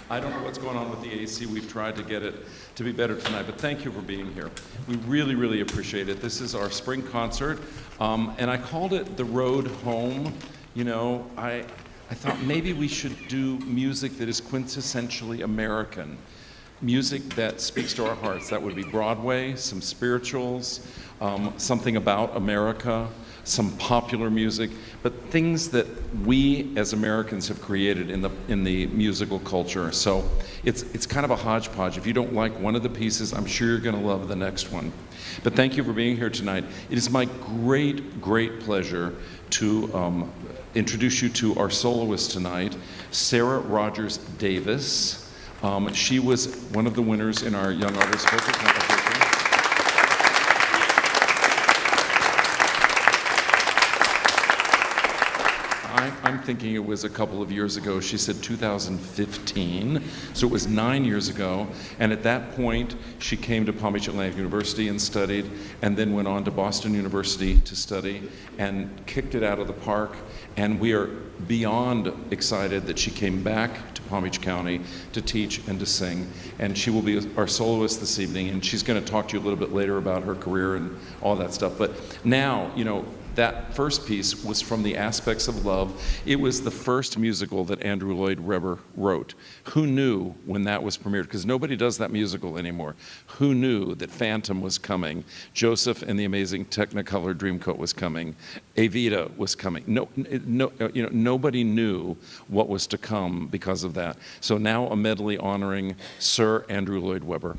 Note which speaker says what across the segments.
Speaker 1: I don't know what's going on with the AC. We've tried to get it to be better tonight, but thank you for being here. We really, really appreciate it. This is our spring concert, and I called it The Road Home. You know, I thought maybe we should do music that is quintessentially American, music that speaks to our hearts. That would be Broadway, some spirituals, something about America, some popular music, but things that we as Americans have created in the musical culture. So it's kind of a hodgepodge. If you don't like one of the pieces, I'm sure you're going to love the next one. But thank you for being here tonight. It is my great, great pleasure to introduce you to our soloist tonight, Sarah Rogers Davis. She was one of the winners in our Young Artist Vocal Competition. I'm thinking it was a couple of years ago. She said 2015, so it was 9 years ago. And at that point, she came to Palm Beach Atlantic University and studied, and then went on to Boston University to study, and kicked it out of the park. And we are beyond excited that she came back to Palm Beach County to teach and to sing. And she will be our soloist this evening, and she's going to talk to you a little bit later about her career and all that stuff. But now, you know, that first piece was from the Aspects of Love. It was the first musical that Andrew Lloyd Webber wrote. Who knew when that was premiered? Because nobody does that musical anymore. Who knew that Phantom was coming? Joseph and the Amazing Technicolor Dreamcoat was coming. Evita was coming. Nobody knew what was to come because of that. So now a medley honoring Sir Andrew Lloyd Webber.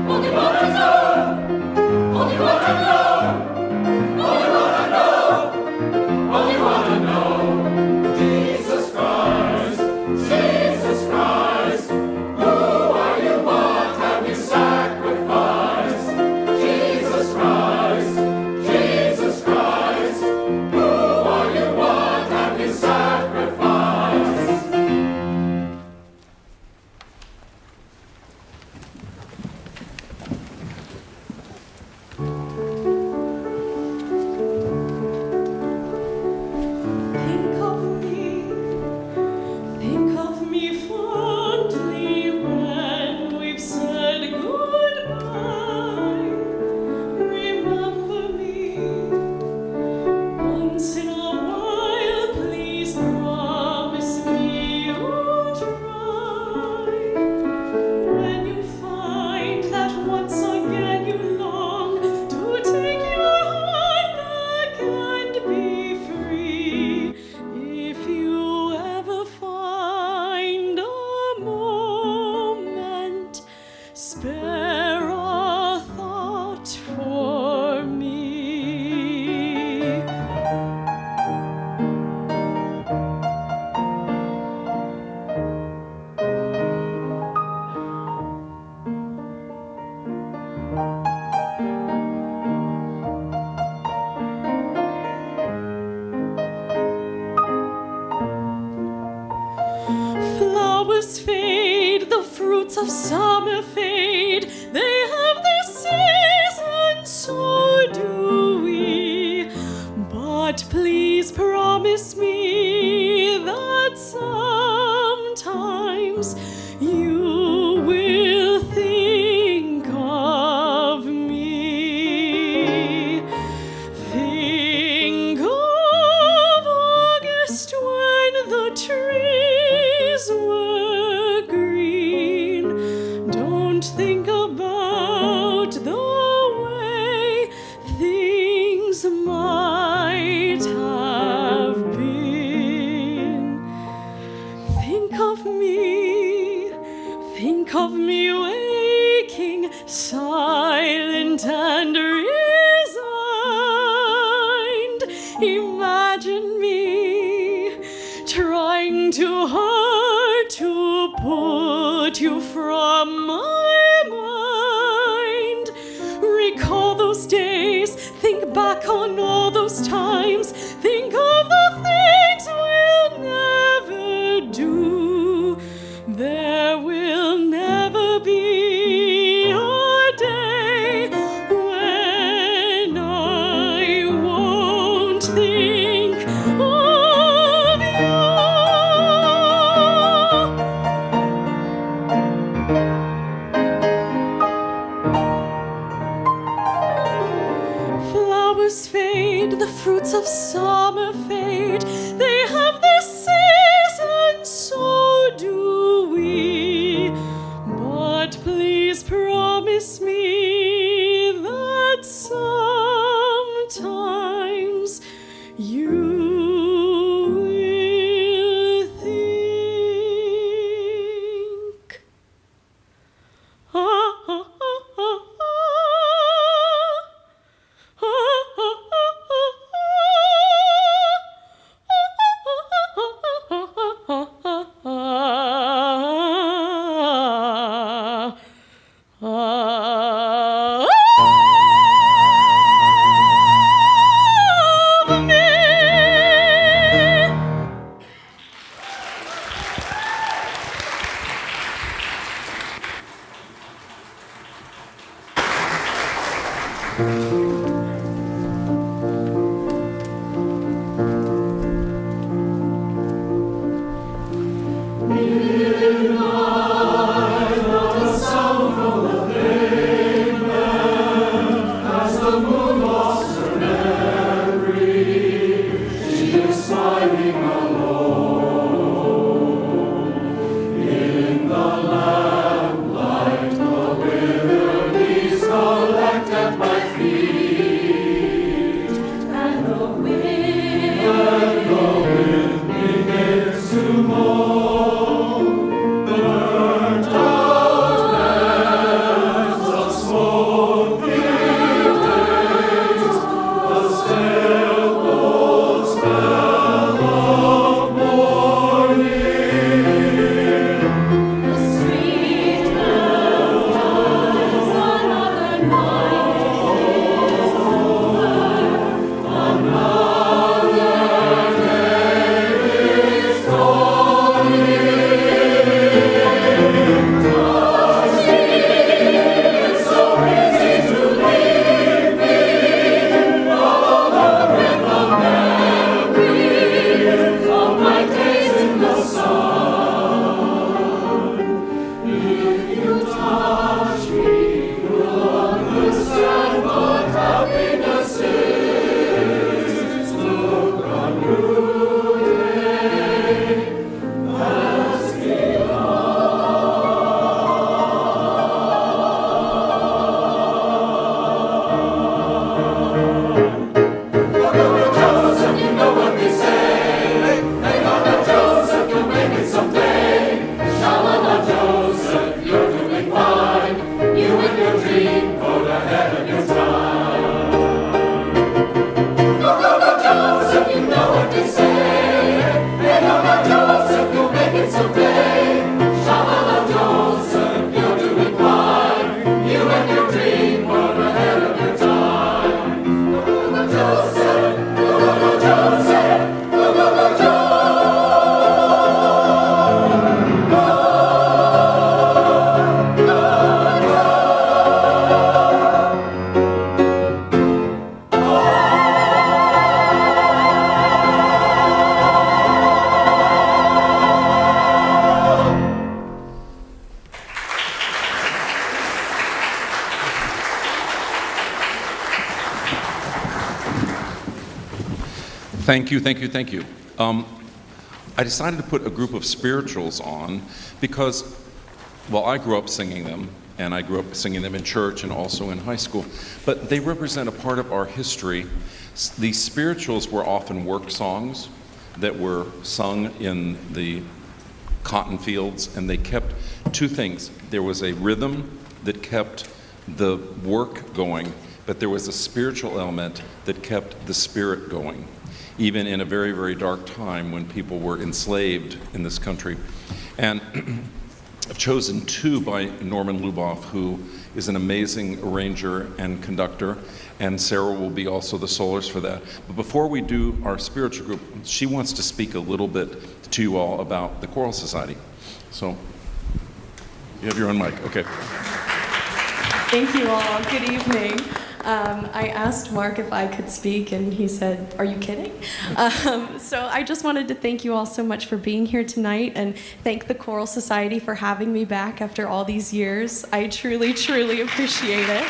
Speaker 2: Only one Sing to her to put you from my mind. Recall those days, think back on all those times, think of the things we'll never do. There will never be a day when I won't think of you. Flowers fade, the fruits of summer fade, they have their season, so do we. But please promise me that sometimes you will think.
Speaker 1: Thank you, thank you, thank you. I decided to put a group of spirituals on because, well, I grew up singing them, and I grew up singing them in church and also in high school, but they represent a part of our history. These spirituals were often work songs that were sung in the cotton fields, and they kept two things. There was a rhythm that kept the work going, but there was a spiritual element that kept the spirit going. even in a very, very dark time when people were enslaved in this country. And I've chosen two by Norman Luboff, who is an amazing arranger and conductor, and Sarah will be also the soloist for that. But before we do our spiritual group, she wants to speak a little bit to you all about the Choral Society. So, you have your own mic, okay.
Speaker 2: Thank you all. Good evening. I asked Mark if I could speak, and he said, "Are you kidding?" So I just wanted to thank you all so much for being here tonight, and thank the Choral Society for having me back after all these years. I truly, truly appreciate it.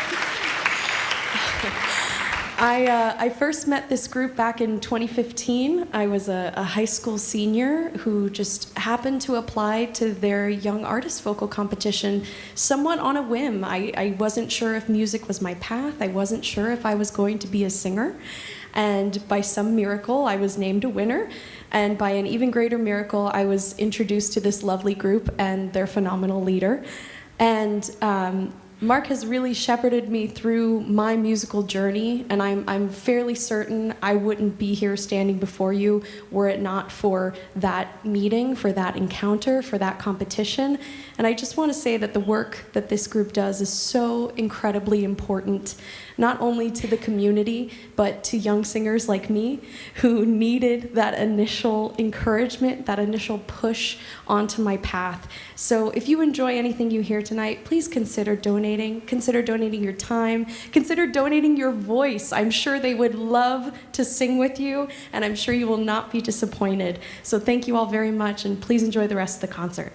Speaker 2: I first met this group back in 2015. I was a high school senior who just happened to apply to their young artist vocal competition somewhat on a whim. I wasn't sure if music was my path. I wasn't sure if I was going to be a singer. And by some miracle, I was named a winner. And by an even greater miracle, I was introduced to this lovely group and their phenomenal leader. And Mark has really shepherded me through my musical journey, and I'm fairly certain I wouldn't be here standing before you were it not for that meeting, for that encounter, for that competition. And I just want to say that the work that this group does is so incredibly important, not only to the community, but to young singers like me who needed that initial encouragement, that initial push onto my path. So if you enjoy anything you hear tonight, please consider donating. Consider donating your time. Consider donating your voice. I'm sure they would love to sing with you, and I'm sure you will not be disappointed. So thank you all very much, and please enjoy the rest of the concert.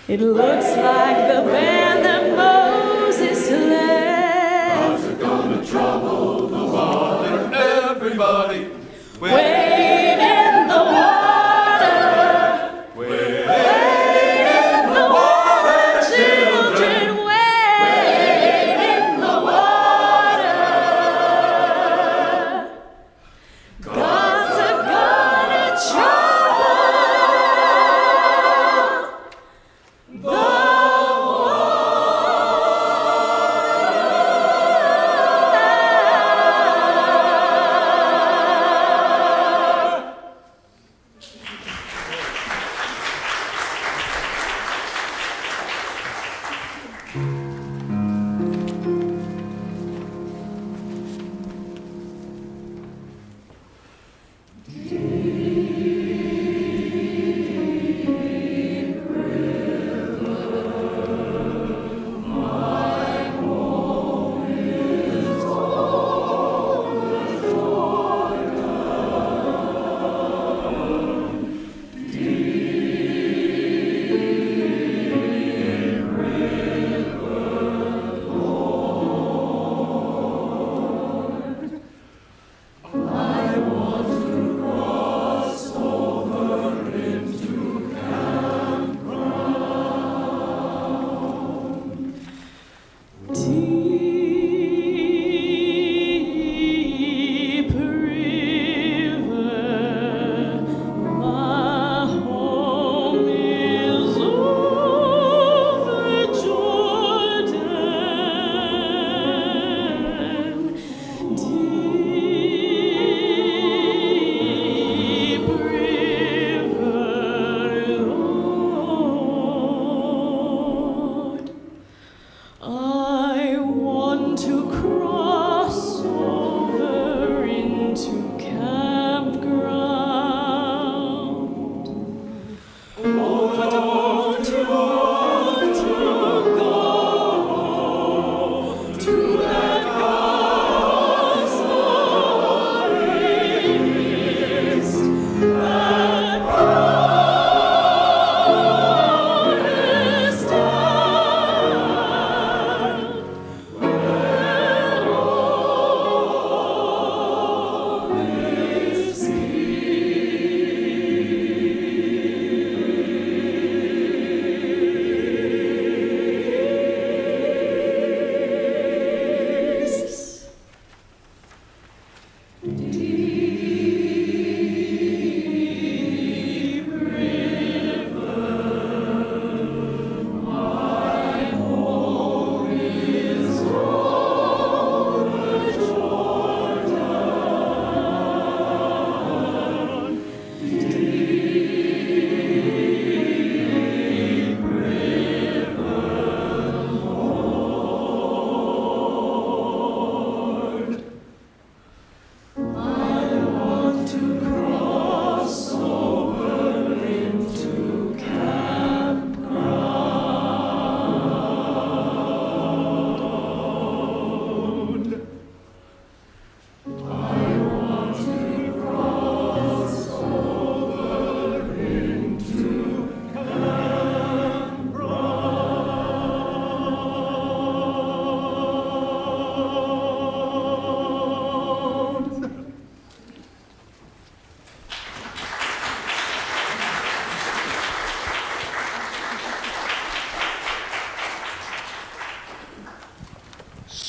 Speaker 2: It looks like the band that Moses led. God's gonna trouble the water. Everybody, wade in the water. Wade in the water, children. Wade in the water. God's gonna trouble.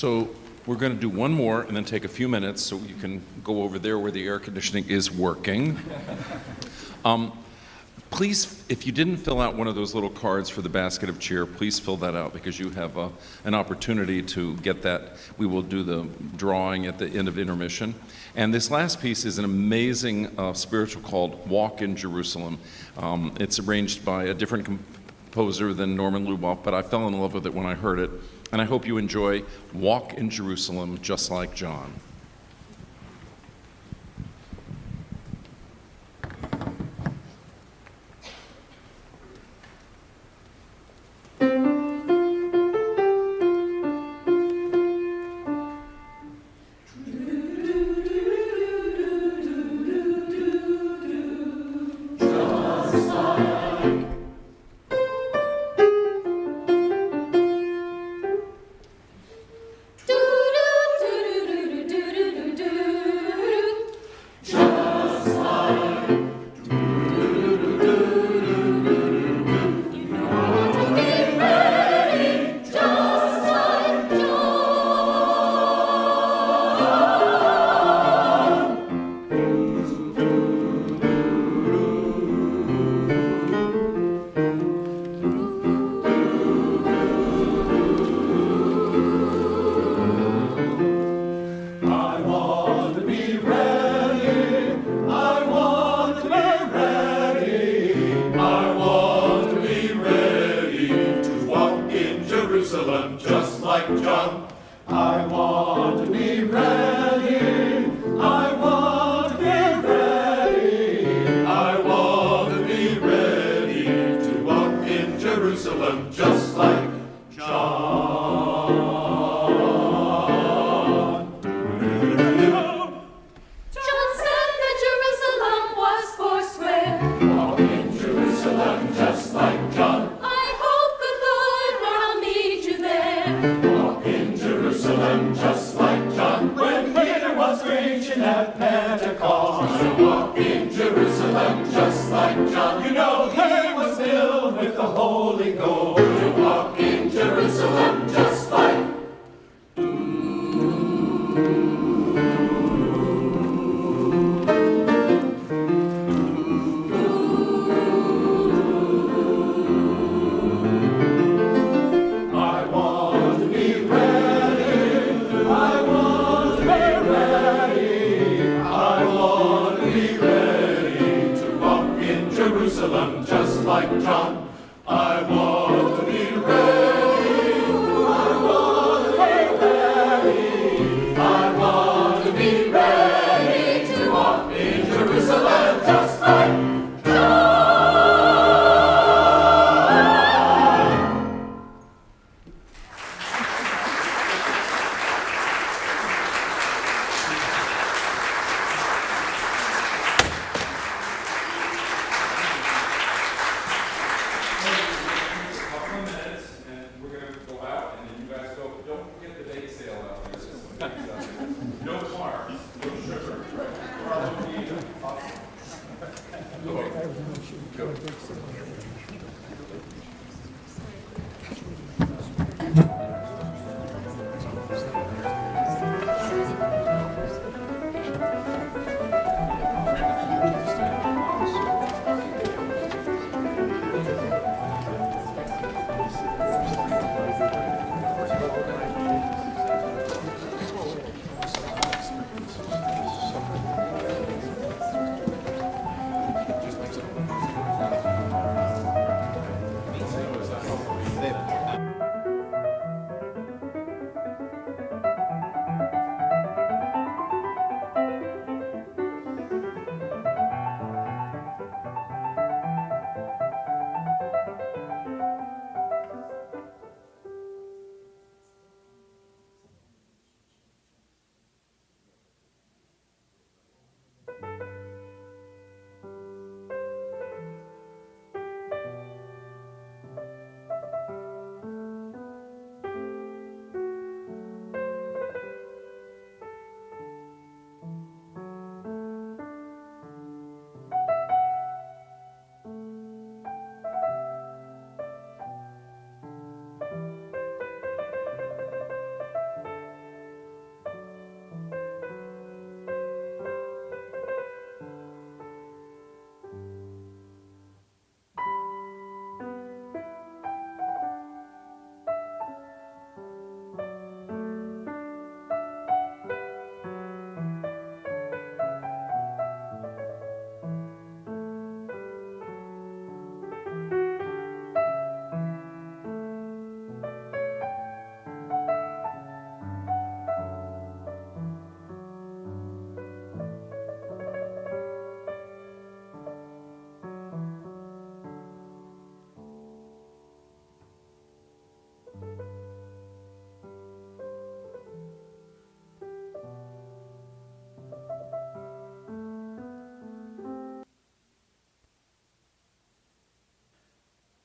Speaker 1: So we're going to do one more and then take a few minutes so you can go over there where the air conditioning is working. Please, if you didn't fill out one of those little cards for the basket of cheer, please fill that out because you have an opportunity to get that. We will do the drawing at the end of intermission. And this last piece is an amazing spiritual called Walk in Jerusalem. It's arranged by a different composer than Norman Luboff, but I fell in love with it when I heard it. And I hope you enjoy Walk in Jerusalem just like John.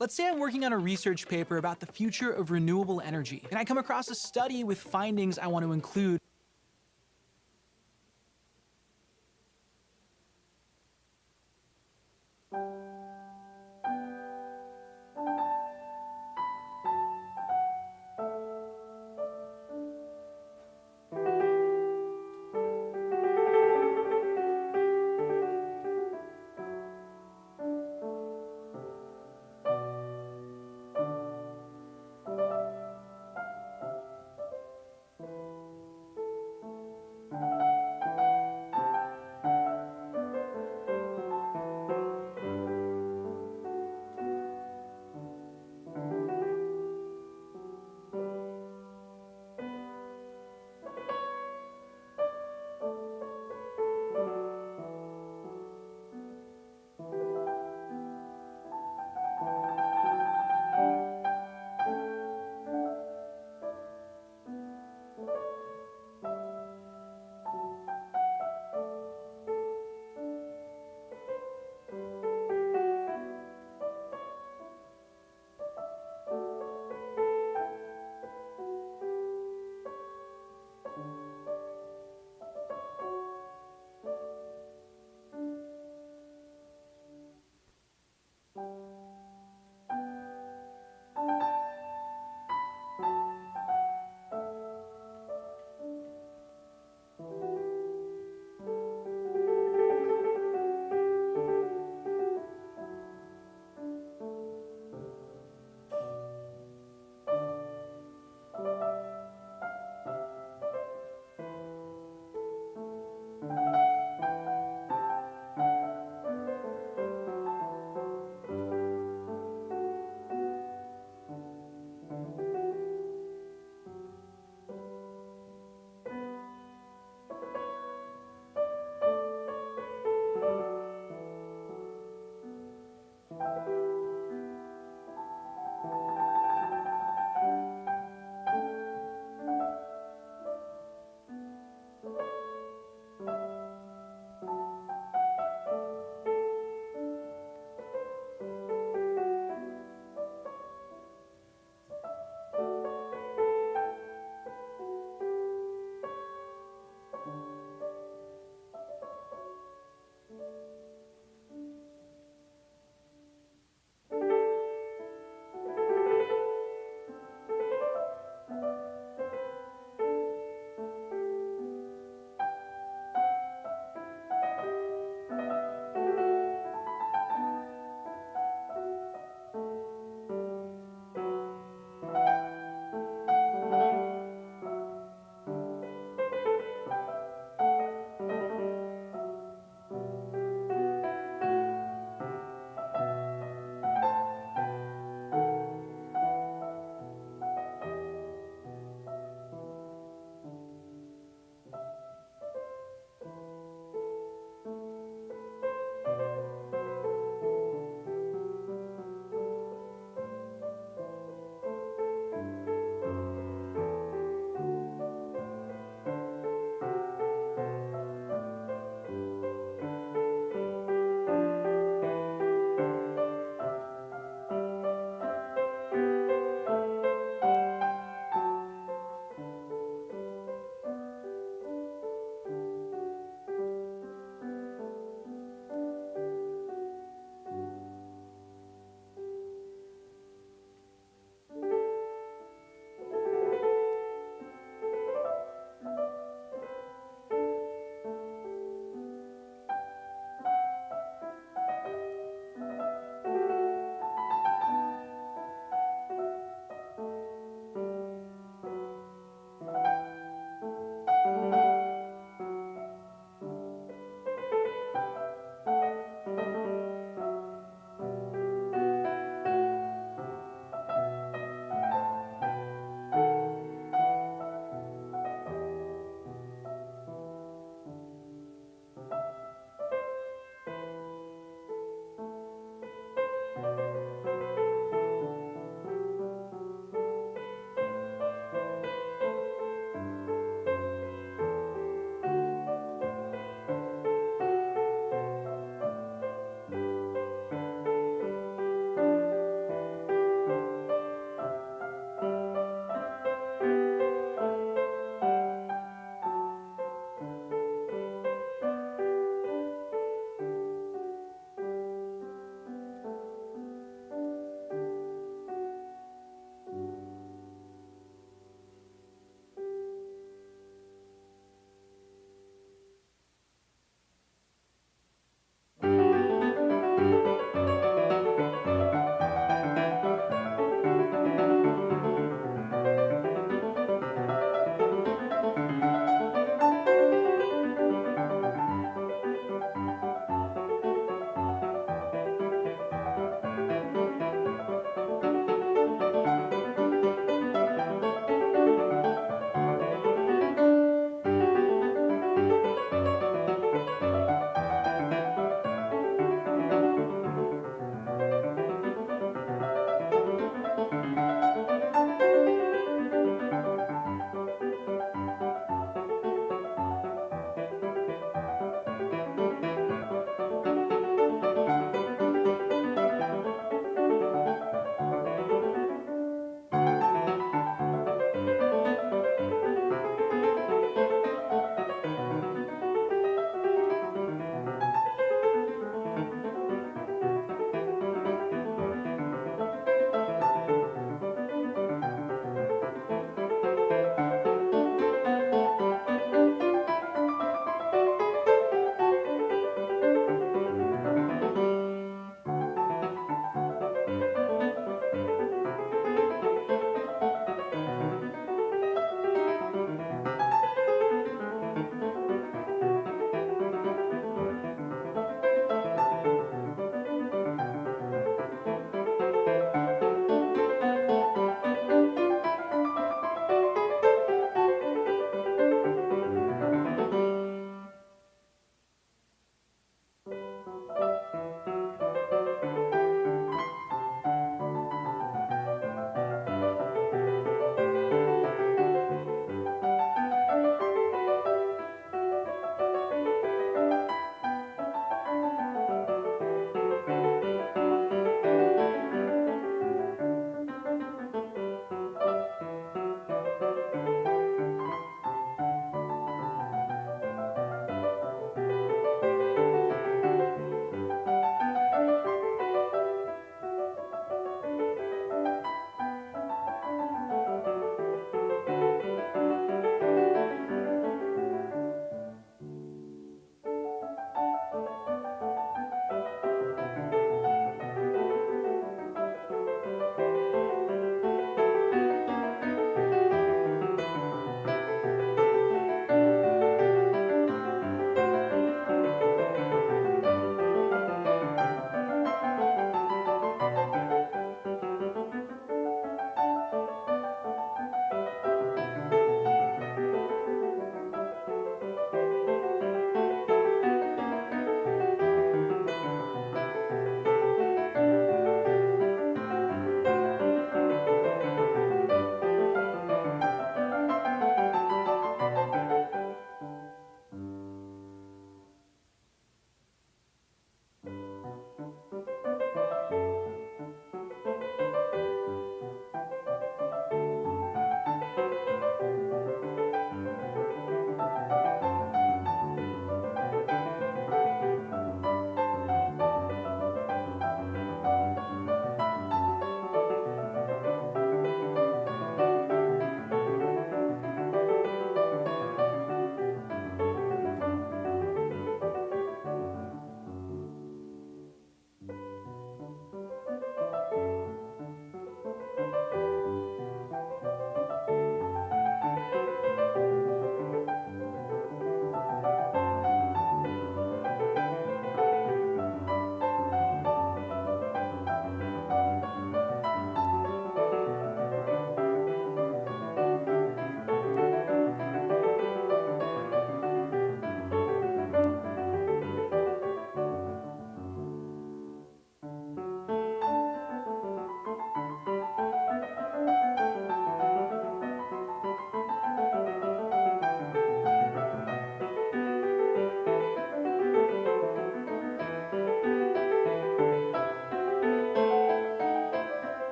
Speaker 3: Let's say I'm working on a research paper about the future of renewable energy, and I come across a study with findings I want to include.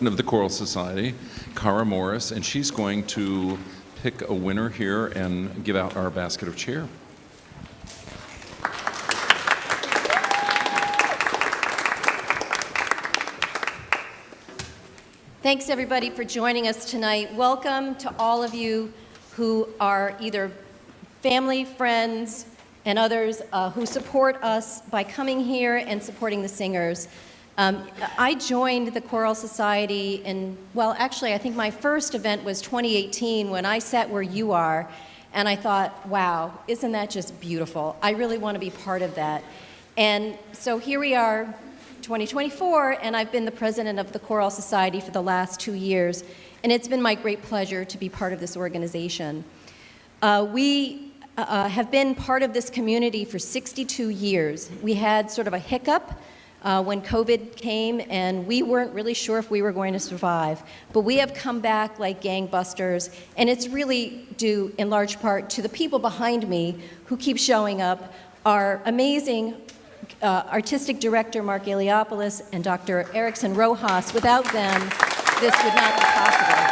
Speaker 1: of the Choral Society, Cara Morris, and she's going to pick a winner here and give out our basket of cheer.
Speaker 4: Thanks, everybody, for joining us tonight. Welcome to all of you who are either family, friends, and others who support us by coming here and supporting the singers. I joined the Choral Society in, well, actually, I think my first event was 2018 when I sat where you are, and I thought, wow, isn't that just beautiful? I really want to be part of that. And so here we are, 2024, and I've been the president of the Choral Society for the last 2 years, and it's been my great pleasure to be part of this organization. We have been part of this community for 62 years. We had sort of a hiccup when COVID came, and we weren't really sure if we were going to survive. But we have come back like gangbusters, and it's really due in large part to the people behind me who keep showing up, our amazing artistic director Mark Eliopoulos and Dr. Erickson Rojas. Without them, this would not be possible.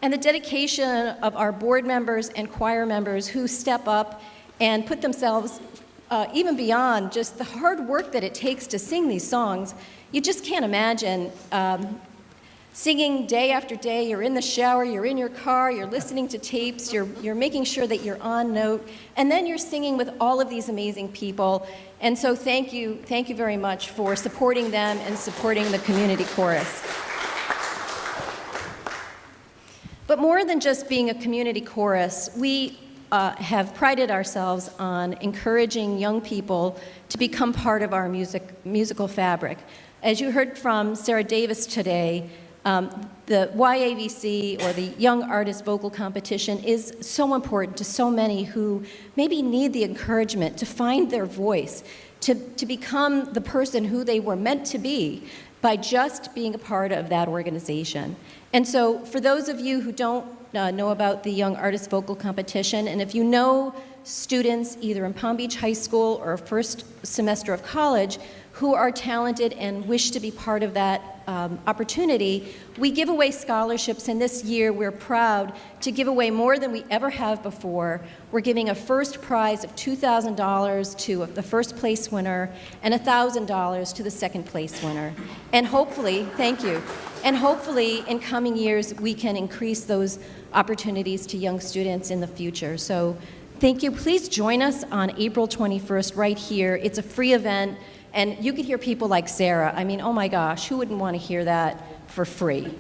Speaker 4: And the dedication of our board members and choir members who step up and put themselves even beyond just the hard work that it takes to sing these songs. You just can't imagine singing day after day. You're in the shower, you're in your car, you're listening to tapes, you're making sure that you're on note, and then you're singing with all of these amazing people. And so thank you very much for supporting them and supporting the community chorus. But more than just being a community chorus, we have prided ourselves on encouraging young people to become part of our musical fabric. As you heard from Sarah Davis today, the YAVC, or the Young Artist Vocal Competition, is so important to so many who maybe need the encouragement to find their voice, to become the person who they were meant to be by just being a part of that organization. And so for those of you who don't know about the Young Artist Vocal Competition, and if you know students either in Palm Beach High School or first semester of college who are talented and wish to be part of that opportunity, we give away scholarships, and this year we're proud to give away more than we ever have before. We're giving a first prize of $2,000 to the first place winner and $1,000 to the second place winner. And hopefully, thank you, and hopefully in coming years we can increase those opportunities to young students in the future. So thank you. Please join us on April 21st right here. It's a free event. And you could hear people like Sarah. I mean, oh my gosh, who wouldn't want to hear that for free?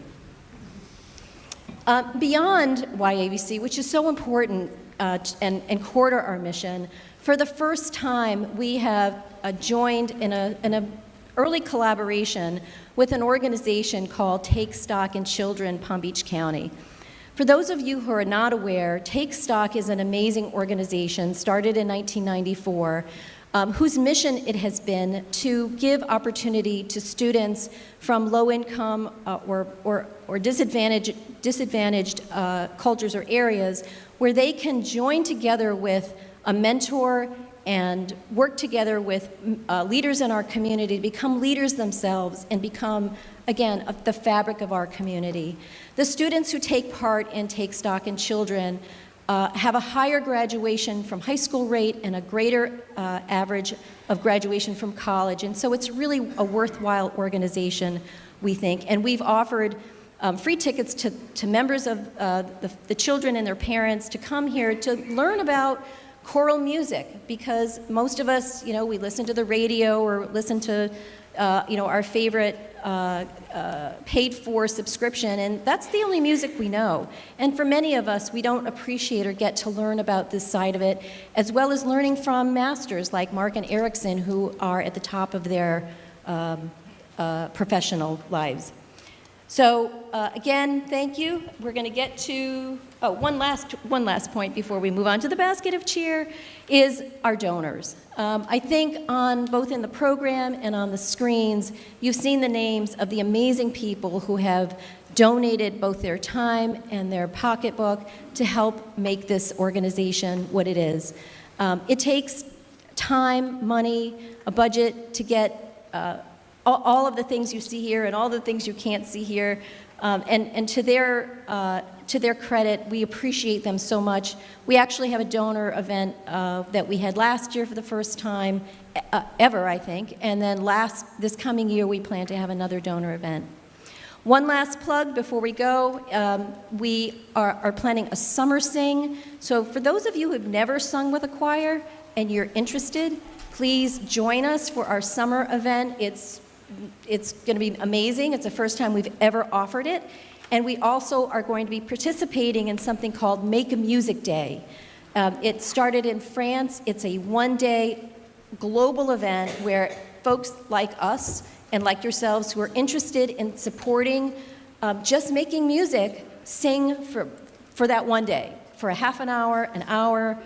Speaker 4: Beyond YAVC, which is so important and core to our mission, for the first time we have joined in an early collaboration with an organization called Take Stock in Children, Palm Beach County. For those of you who are not aware, Take Stock is an amazing organization started in 1994, whose mission it has been to give opportunity to students from low-income or disadvantaged cultures or areas where they can join together with a mentor and work together with leaders in our community to become leaders themselves and become, again, the fabric of our community. The students who take part in Take Stock in Children have a higher graduation from high school rate and a greater average of graduation from college. And so it's really a worthwhile organization, we think. And we've offered free tickets to members of the children and their parents to come here to learn about choral music, because most of us, we listen to the radio or listen to, our favorite paid-for subscription, and that's the only music we know. And for many of us, we don't appreciate or get to learn about this side of it, as well as learning from masters like Mark and Erickson, who are at the top of their professional lives. So again, thank you. We're going to get to one last point before we move on to the basket of cheer is our donors. I think both in the program and on the screens, you've seen the names of the amazing people who have donated both their time and their pocketbook to help make this organization what it is. It takes time, money, a budget to get all of the things you see here and all the things you can't see here. And to their credit, we appreciate them so much. We actually have a donor event that we had last year for the first time ever, I think. And then this coming year, we plan to have another donor event. One last plug before we go. We are planning a summer sing. So for those of you who have never sung with a choir and you're interested, please join us for our summer event. It's going to be amazing. It's the first time we've ever offered it. And we also are going to be participating in something called Make a Music Day. It started in France. It's a one-day global event where folks like us and like yourselves who are interested in supporting just making music sing for that one day, for a half an hour,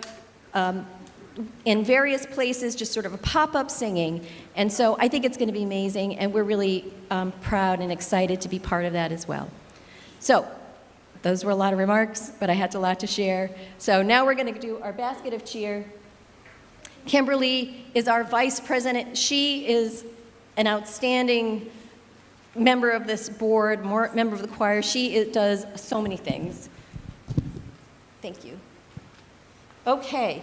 Speaker 4: in various places, just sort of a pop-up singing. And so I think it's going to be amazing, and we're really proud and excited to be part of that as well. So those were a lot of remarks, but I had a lot to share. So now we're going to do our basket of cheer. Kimberly is our vice president. She is an outstanding member of this board, member of the choir. She does so many things. Thank you. Okay.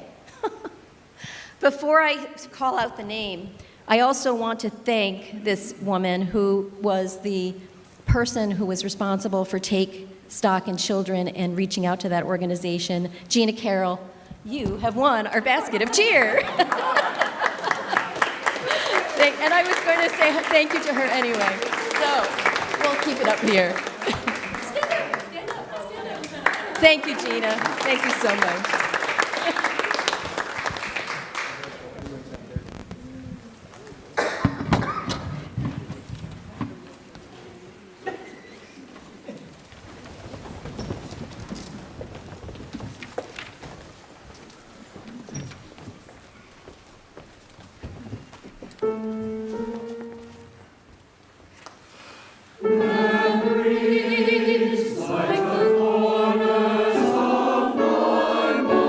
Speaker 4: Before I call out the name, I also want to thank this woman who was the person who was responsible for Take Stock in Children and reaching out to that organization. Gina Carroll, you have won our basket of cheer. And I was going to say thank you to her anyway. So we'll keep it up here. Stand up. Thank you, Gina. Thank you so much.
Speaker 5: Memories like the corners of my mind.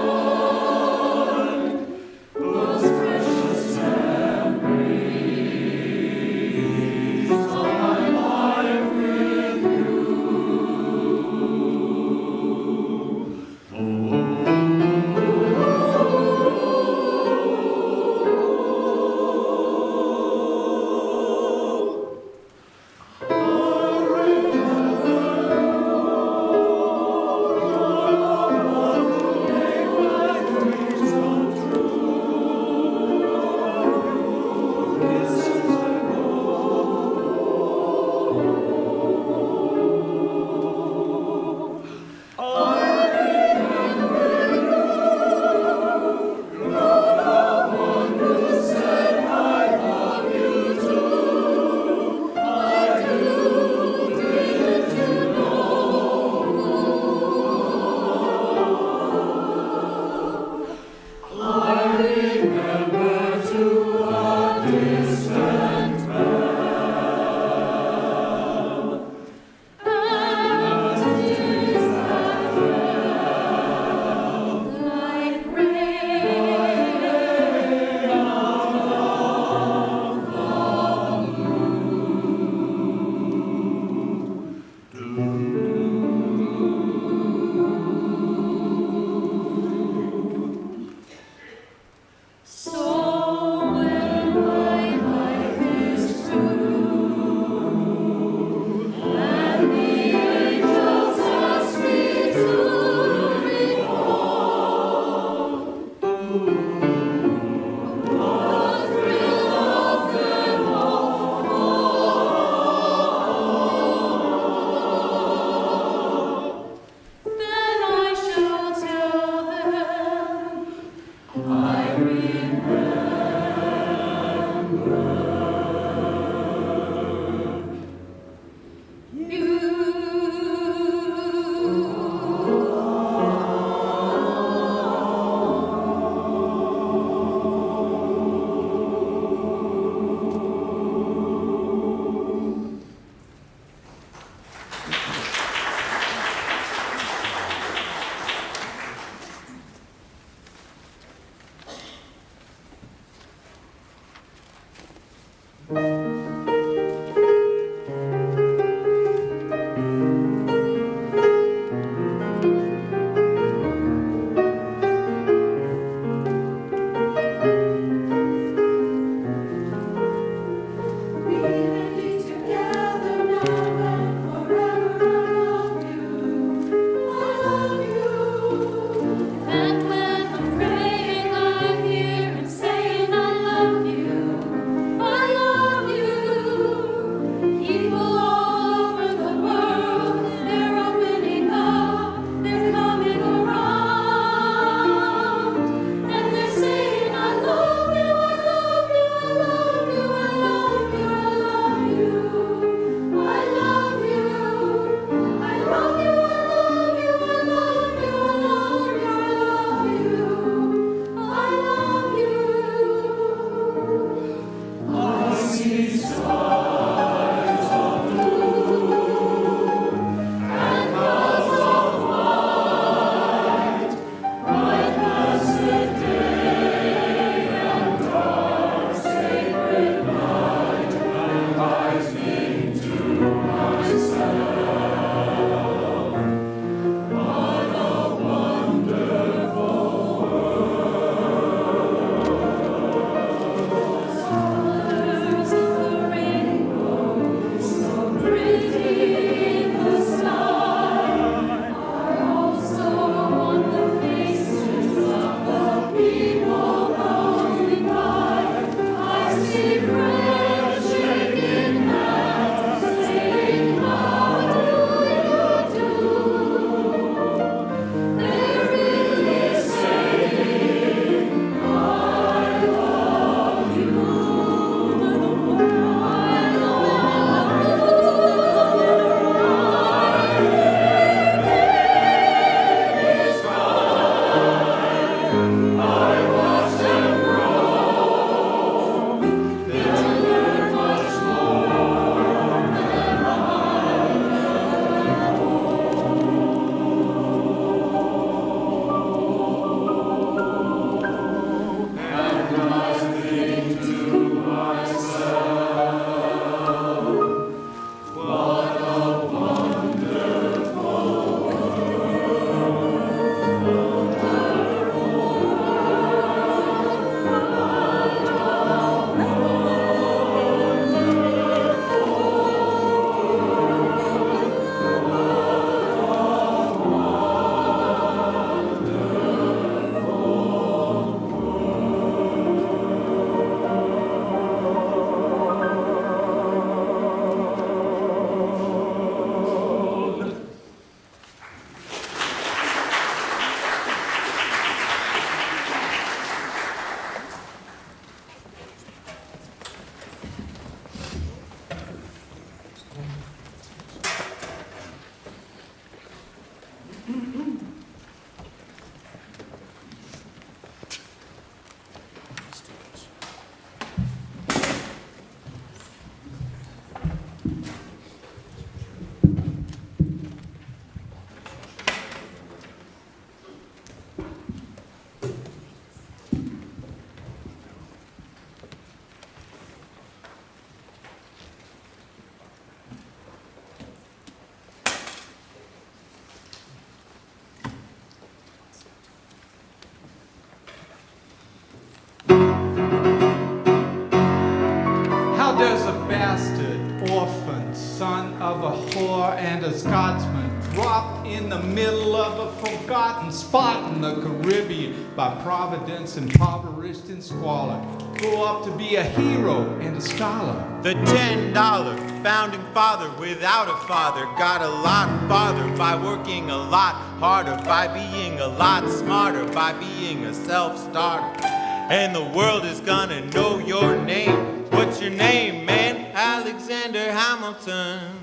Speaker 5: in the middle of a forgotten spot in the Caribbean, by Providence impoverished and squalor. Grow up to be a hero and a scholar.
Speaker 6: The $10 founding father without a father got a lot farther by working a lot harder, by being a lot smarter, by being a self-starter. And the world is gonna know your name. What's your name, man? Alexander Hamilton.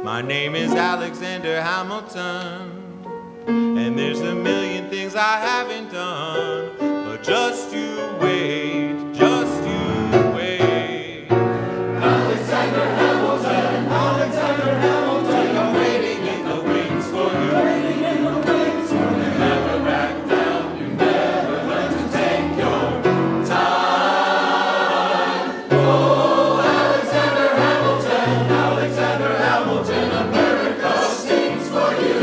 Speaker 6: My name is Alexander Hamilton. And there's a million things I haven't done, but just you wait, just you wait. Alexander Hamilton, Alexander Hamilton, I'm waiting in the wings for you. Waiting in the wings for you. Never back down, you never learn to take your time. Oh, Alexander Hamilton, Alexander Hamilton, America sings for you.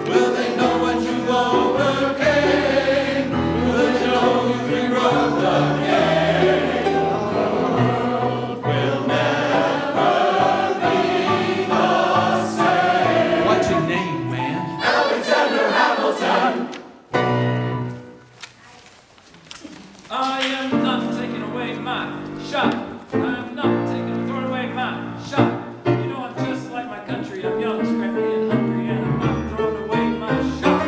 Speaker 6: Will they know what you overcame? Will they know you rewrote the game? The world will never be the same.
Speaker 5: What's your name, man?
Speaker 6: Alexander Hamilton.
Speaker 7: I am not taking away my shot. I am not throwing away my shot. You know I'm just like my country. I'm young, scrappy, and hungry, and I'm not throwing away my shot.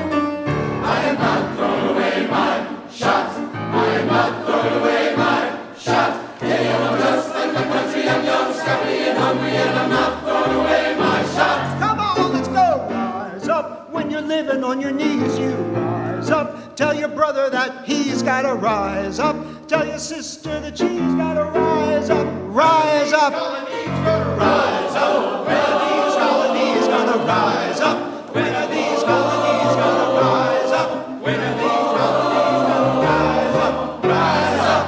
Speaker 6: I am not throwing away my shot. I am not throwing away my shot. Yeah, I'm just like my country. I'm young, scrappy, and hungry, and I'm not throwing away my shot.
Speaker 8: Come on, let's go. Rise up. When you're living on your knees, you rise up. Tell your brother that he's gotta rise up. Tell your sister that she's gotta rise up. Rise up. Rise up. When are these colonies gonna rise up? When are these colonies gonna rise up? When are these colonies gonna rise up? Rise up.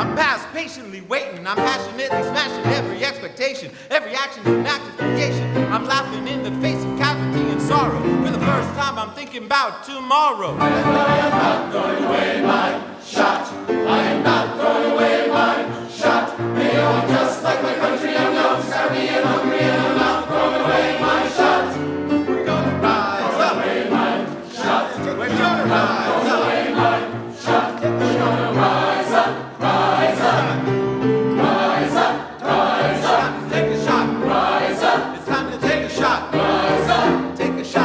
Speaker 6: I'm past patiently waiting. I'm passionately smashing every expectation. Every action's an act of creation. I'm laughing in the face of casualty and sorrow. For the first time, I'm thinking about tomorrow. And I am not throwing away my shot. I am not throwing away my shot. Hey, I'm just like my country. I'm young, scrappy, and hungry, and I'm not throwing away my shot. We're gonna rise up. Away my shot. We're gonna rise up. Away my shot. We're gonna rise up. Rise up. Rise up. Rise up. Take a shot. Rise up. It's time to take a shot. Rise up. Take a shot. Shot.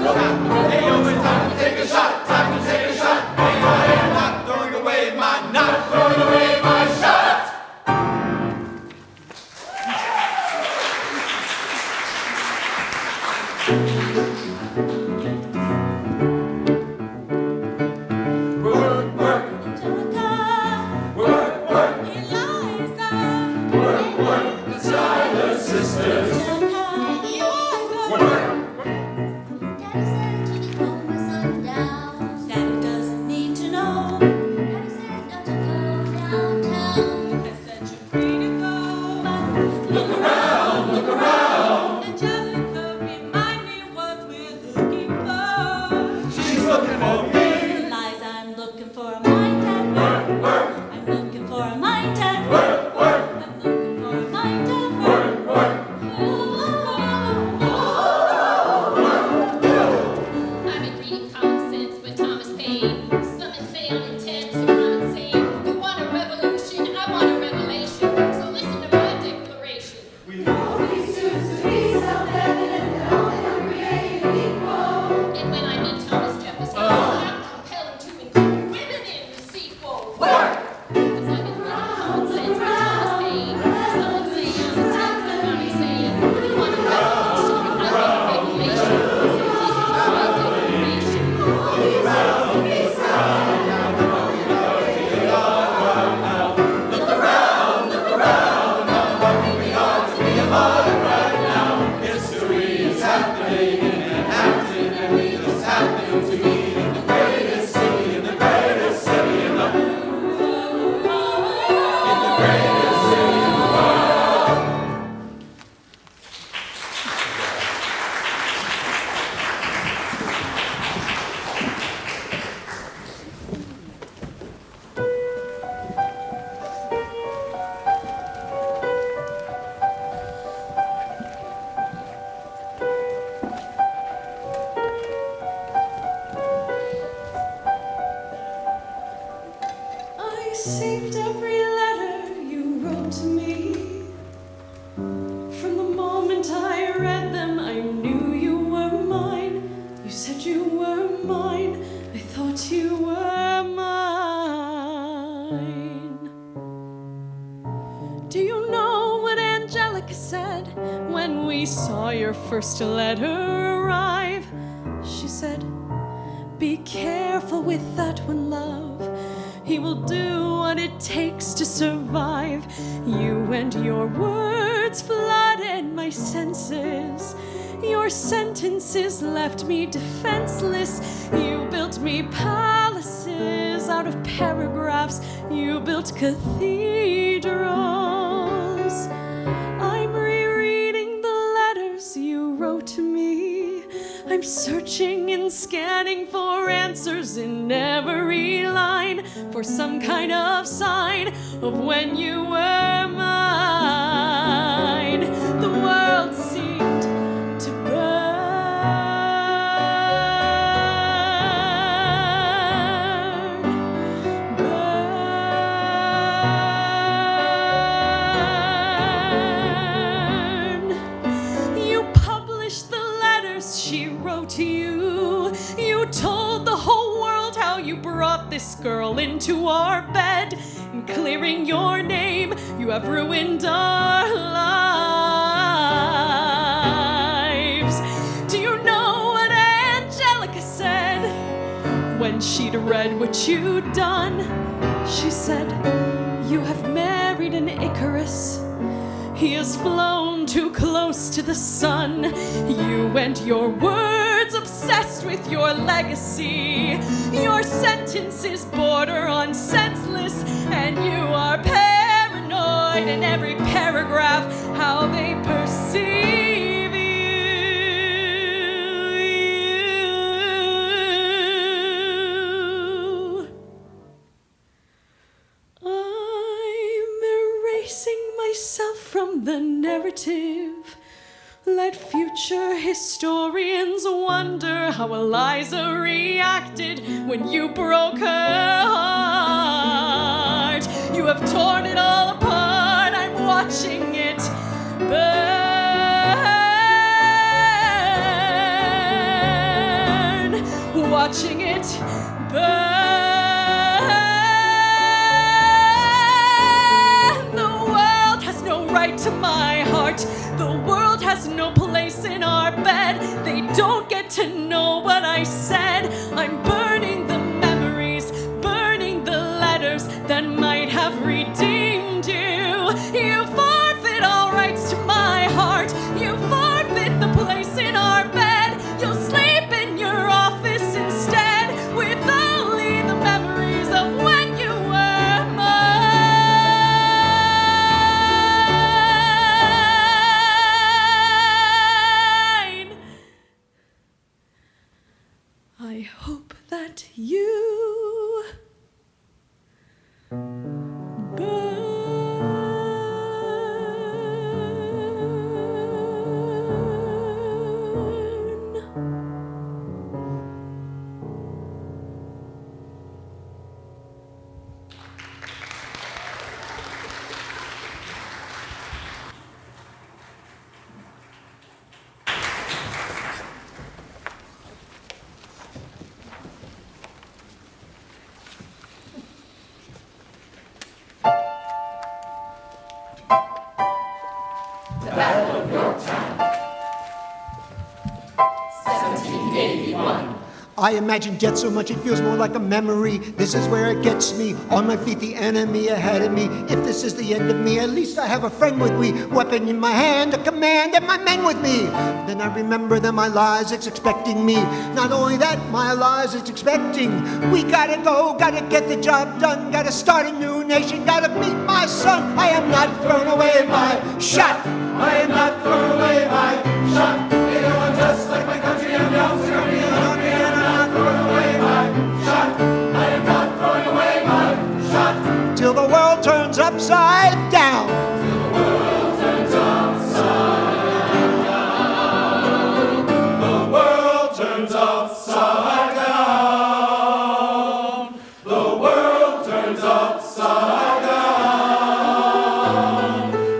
Speaker 6: Shot. Hey, yo, it's time to take a shot. Time to take a shot. Hey, I am not throwing away my, not throwing away my shot. Work, work. Work, work. Work, work. The Tyler sisters. Work.
Speaker 9: Daddy doesn't need to know. Daddy said not to go downtown. I said you're free to go.
Speaker 6: Look around, look around.
Speaker 9: Angelica, remind me what we're looking for.
Speaker 6: She's looking for me.
Speaker 9: Lies, I'm looking for a mind at work.
Speaker 6: Work,
Speaker 9: I'm looking for a mind at work.
Speaker 6: work, work.
Speaker 9: I'm looking for a mind at work.
Speaker 6: Work, work.
Speaker 10: I've been reading Common Sense by Thomas Paine. Some would say I'm intense, some I'm insane. You want a revolution, I want a revelation. So listen to my declaration.
Speaker 6: We know these truths to be self-evident, that all men are created equal.
Speaker 10: And when I meet Thomas Jefferson, I
Speaker 2: first letter arrive. She said, "Be careful with that one, love. He will do what it takes to survive." You and your words flooded my senses. Your sentences left me defenseless. You built me palaces out of paragraphs. You built cathedrals. I'm rereading the letters you wrote to me. I'm searching and scanning for answers in every line, for some kind of sign of when you were mine. The world seemed to burn, burn. You published the letters she wrote to you. You told the whole world how you brought this girl into our bed. In clearing your name, you have ruined our lives. Do you know what Angelica said when she'd read what you'd done? She said, "You have married an Icarus. He has flown too close to the sun. You and your words obsessed with your legacy. Your sentences border on senseless, and you are paranoid in every paragraph how they perceive you. I'm erasing myself from the narrative. Let future historians wonder how Eliza reacted when you broke her heart. You have torn it all apart. I'm watching it burn. Watching it burn. The world has no right to my heart. The world has no place in our bed. They don't get to know what I said. I'm burning the memories, burning the letters that might have redeemed you. You forfeit all rights to my heart. You forfeit the place in our bed. You'll sleep in your office instead with only the memories of when you were mine. I hope that you
Speaker 8: I imagine death so much it feels more like a memory. This is where it gets me. On my feet, the enemy ahead of me. If this is the end of me, at least I have a friend with me. Weapon in my hand, a command, and my men with me. Then I remember that my lies is expecting me. Not only that, my lies is expecting. We gotta go, gotta get the job done. Gotta start a new nation, gotta meet my son. I am not throwing away my shot. I am not throwing away my shot. You know I'm just like my country, I'm young, scrappy, and hungry, and I'm not throwing away my shot. I am not throwing away my shot. Till the world turns upside down. Till the world turns upside down. The world turns upside down. The world turns upside down.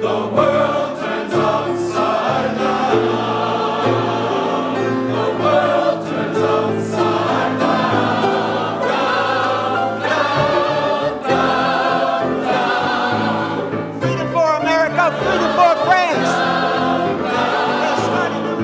Speaker 8: The world turns upside down. The world turns upside down. Down, down, down. Freedom for America, freedom for France. Let's start a new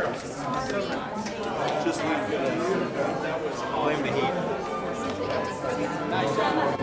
Speaker 6: Just blame the heat. Nice job.